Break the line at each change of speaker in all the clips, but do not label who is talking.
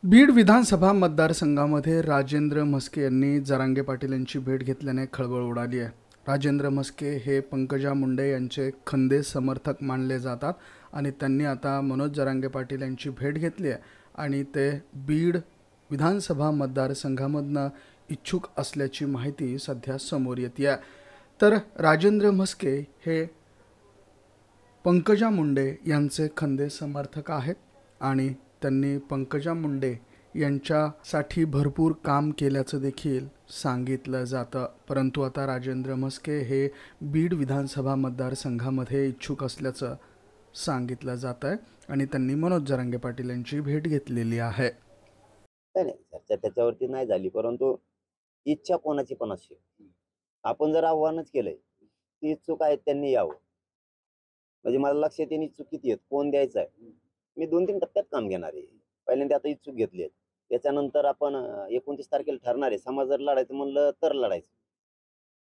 बीड विधानसभा मतदारसंघामध्ये राजेंद्र म्हस्के यांनी जरांगे पाटील यांची भेट घेतल्याने खळबळ उडाली आहे। राजेंद्र म्हस्के हे पंकजा मुंडे यांचे खंदे समर्थक मानले जातात आणि त्यांनी आता मनोज जरांगे पाटील यांची भेट घेतली आहे आणि ते बीड विधानसभा मतदारसंघामधनं इच्छुक असल्याची माहिती सध्या समोर येते आहे। तर राजेंद्र म्हस्के हे पंकजा मुंडे यांचे खंदे समर्थक आहेत आणि त्यांनी पंकजा मुंडे यांच्यासाठी भरपूर काम केल्याचं देखील सांगितलं जातं। परंतु आता राजेंद्र म्हस्के हे बीड विधानसभा मतदारसंघामध्ये इच्छुक असल्याचं सांगितलं जात आहे आणि त्यांनी मनोज जरांगे पाटील यांची भेट घेतलेली आहे।
नाही चर्चा त्याच्यावरती नाही झाली, परंतु इच्छा कोणाची पण असते। आपण जर आव्हानच केलंय की इच्छुक आहेत त्यांनी यावं, म्हणजे मला लक्षात येईल इच्छुक किती आहेत, कोण द्यायचं आहे। मी 2-3 टप्प्यात काम घेणार आहे। पहिल्यांदा आता इच्छुक घेतले आहेत, त्याच्यानंतर आपण 29 तारखेला ठरणार आहे। समाज जर लढायचं म्हणलं तर लढायचं,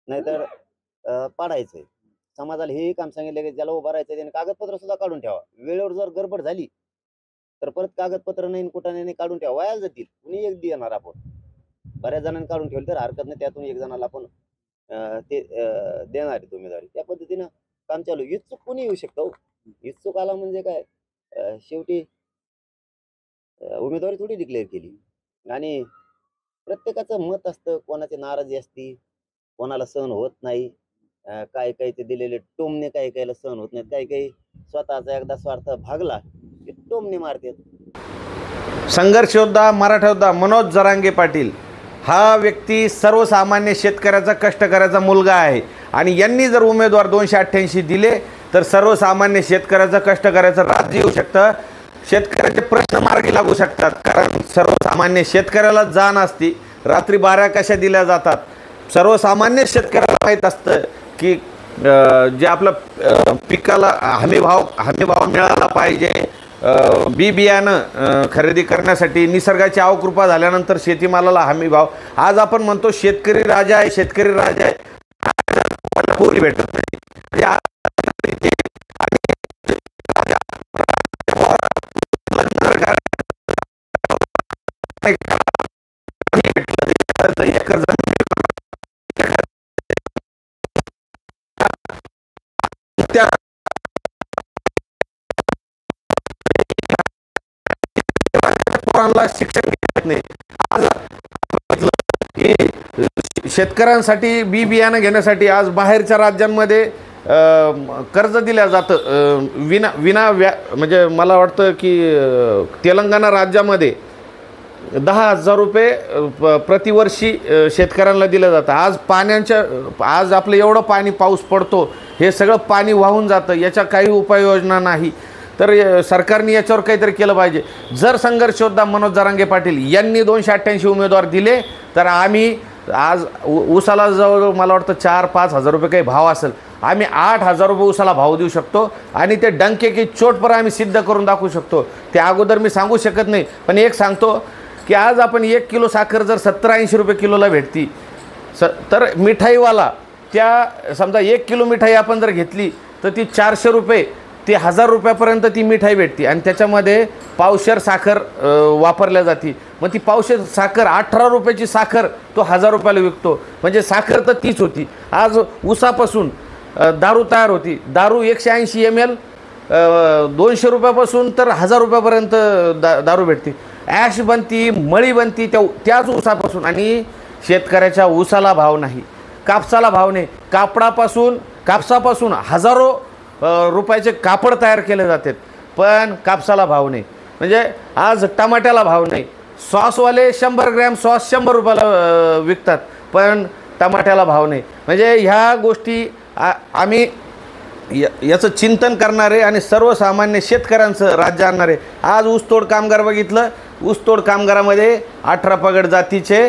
नाहीतर पाडायचंय। समाजाला हेही काम सांगितलं की ज्याला उभं राहायचं त्याने कागदपत्र सुद्धा काढून ठेवा। वेळेवर जर गडबड झाली तर परत कागदपत्र नाही कुठं नाही काढून ठेवा, वाया जातील। कुणी एक देणार आपण, बऱ्याच जणांनी काढून ठेवलं तर हरकत नाही, त्यातून एक जणाला आपण ते देणार आहे उमेदवारी। त्या पद्धतीनं काम चालू। इच्छुक कोणी येऊ शकतो। इच्छुक आला म्हणजे काय, शेवटी उमेदवारी थोडी डिक्लेअर केली आणि प्रत्येकाचं मत असतं, कोणाची नाराजी असती, कोणाला सहन होत नाही। काही काही ते दिलेले टोमणे काही काहीला सहन होत नाहीत, काही काही स्वतःचा एकदा स्वार्थ भागला की टोमणे मारतात।
संघर्ष योद्धा, मराठा योद्धा मनोज जरांगे पाटील हा व्यक्ती सर्वसामान्य शेतकऱ्याचा, कष्टकऱ्याचा मुलगा आहे आणि यांनी जर उमेदवार 288 दिले तर सर्वसामान्य शेतकऱ्याचं, कष्टकऱ्याचं राज्य येऊ शकतं। शेतकऱ्याचे प्रश्न मार्गी लागू शकतात, कारण सर्वसामान्य शेतकऱ्याला जाण असती रात्री 12 कशा दिल्या जातात। सर्वसामान्य शेतकऱ्याला माहीत असतं की जे आपलं पिकाला हमीभाव मिळाला पाहिजे। बी बियाणं खरेदी करण्यासाठी निसर्गाची अवकृपा झाल्यानंतर शेतीमालाला हमीभाव। आज आपण म्हणतो शेतकरी राजा आहे, शेतकरी राजा आहे, कोणी भेटत नाही। शिक्षण घेत नाही। शेतकऱ्यांसाठी बी बियाणं घेण्यासाठी आज बाहेरच्या राज्यांमध्ये कर्ज दिल्या जातं विना म्हणजे मला वाटतं की तेलंगणा राज्यामध्ये 10,000 रुपये प्रतिवर्षी शेतकऱ्यांना दिलं जातं। आज आपलं एवढं पाऊस पडतो, हे सगळं पाणी वाहून जातं, याच्या काही उपाययोजना नाही। तर सरकारने याच्यावर काहीतरी केलं पाहिजे। जर संघर्ष योद्धा मनोज जरांगे पाटील यांनी 288 उमेदवार दिले तर आम्ही आज ऊसाला जवळ मला वाटतं 4-5 हजार रुपये काही भाव असेल, आम्ही 8,000 रुपये ऊसाला भाव देऊ शकतो आणि ते डंके की चोटपर आम्ही सिद्ध करून दाखवू शकतो। त्या अगोदर मी सांगू शकत नाही, पण एक सांगतो की आज आपण 1 किलो साखर जर 70-80 रुपये किलोला भेटती तर मिठाईवाला त्या समजा 1 किलो मिठाई आपण जर घेतली तर ती 400 रुपये ते 1000 रुपयापर्यंत ती मिठाई भेटते आणि त्याच्यामध्ये पावशेर साखर वापरल्या जाते। मग ती पावशेर साखर 18 रुपयाची साखर तो 1000 रुपयाला विकतो, म्हणजे साखर तर तीच होती। आज ऊसापासून दारू तयार होती। दारू 180 ml 200 रुपयापासून तर 1000 रुपयापर्यंत दारू भेटते। ॲश बनती, मळी बनती त्याच ऊसापासून आणि शेतकऱ्याच्या ऊसाला भाव नाही, कापसाला भाव नाही। कापसापासून हजारो रुपयाचे कापड तयार केले जातात, पण कापसाला भाव नाही। म्हणजे आज टमाट्याला भाव नाही। सॉसवाले 100 ग्रॅम सॉस 100 रुपयाला विकतात, पण टमाट्याला भाव नाही। म्हणजे ह्या गोष्टी आम्ही याचं चिंतन करणारे आणि सर्वसामान्य शेतकऱ्यांचं राज्य आणणारे। आज ऊसतोड कामगार बघितलं, ऊसतोड कामगारामध्ये 18 पगड जातीचे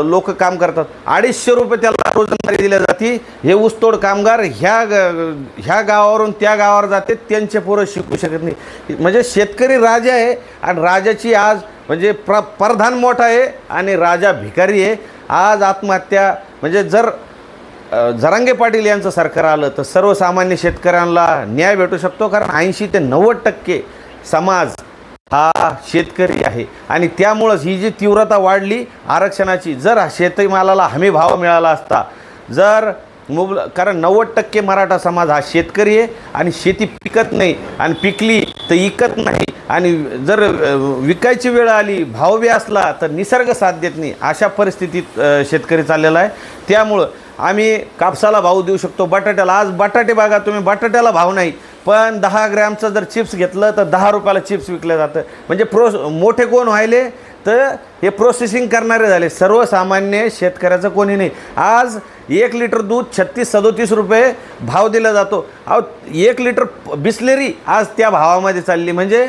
लोक काम करतात। 250 रुपये त्याला रोजंदारी दिल्या जाते। हे ऊसतोड कामगार ह्या गावावरून त्या गावावर जाते, त्यांचे पोरं शिकू शकत नाही। म्हणजे शेतकरी राजा आहे आणि राजाची आज म्हणजे प्रधान मोठा आहे आणि राजा भिकारी आहे। आज आत्महत्या म्हणजे जर जरांगे पाटील यांचं सरकार आलं तर सर्वसामान्य शेतकऱ्यांना न्याय भेटू शकतो, कारण 80 ते 90% समाज हा शेतकरी आहे. आणि त्यामुळंच ही जी तीव्रता वाढली आरक्षणाची. जर शेतीमालाला हमी भाव मिळाला असता, जर कारण 90% मराठा समाज हा शेतकरी आहे आणि शेती पिकत नाही आणि पिकली तर इकत नाही आणि जर विकायची वेळ आली भाव बी असला तर निसर्ग साथ देत नाही. अशा परिस्थितीत शेतकरी चाललेला आहे. त्यामुळं आम्ही कापसाला भाव देऊ शकतो, बटाट्याला. आज बटाटे बघा तुम्ही, बटाट्याला भाव नाही, पण 10 ग्रॅमचं जर चिप्स घेतलं तर 10 रुपयाला चिप्स विकलं जातं. म्हणजे मोठे कोण व्हायले तर हे प्रोसेसिंग करणारे झाले, सर्वसामान्य शेतकऱ्याचं कोणी नाही. आज 1 लिटर दूध 36-37 रुपये भाव दिला जातो. अहो 1 लिटर बिस्लेरी आज त्या भावामध्ये चालली. म्हणजे